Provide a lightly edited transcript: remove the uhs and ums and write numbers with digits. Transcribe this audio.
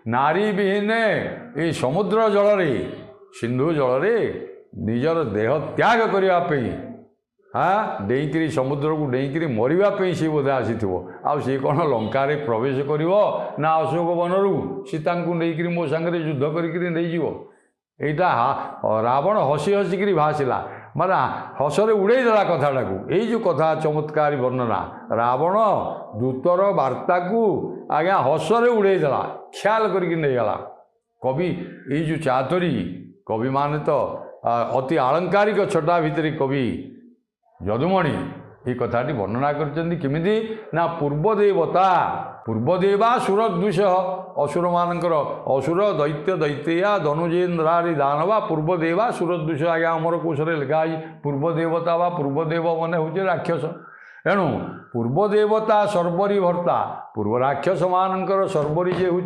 नारी विहीने ये समुद्र जल सिंधु जल निजर देह त्याग करने हाँ डेईकरी समुद्र को डेईकरी मरवाई सी बोधे आसी आउ सी कौन लंकार प्रवेश कर ना अशोक बनरू सीता को लेकर मो सांगे युद्ध करटा रावण हसी हसिकी भाषिला माना हसरे उड़ेदेला कथाटा को यही जो कथा चमत्कारी वर्णना रावण दूतर वार्ता को आज्ञा हसरे उड़ेदेला ख्याल करगला कवि ये जो चातुरी कवि माने तो अति आलंकारिक छटा भितर कवि यदुमणि ये कथाटी वर्णना करमिति ना पूर्वदेवा सुरद्विष असुर मानकर असुर दैत्य दैत्या धनुजेन्द्रारी दानवा पूर्वदेवा सुरद्विष आज्ञा अमर कोशरे लिखाई पूर्वदेवता वा पूर्वदेव मैंने हूँ राक्षस एणु पूर्वदेवता सर्वरी भर्ता पूर्व राक्षस मानकर सर्वरी जे हूँ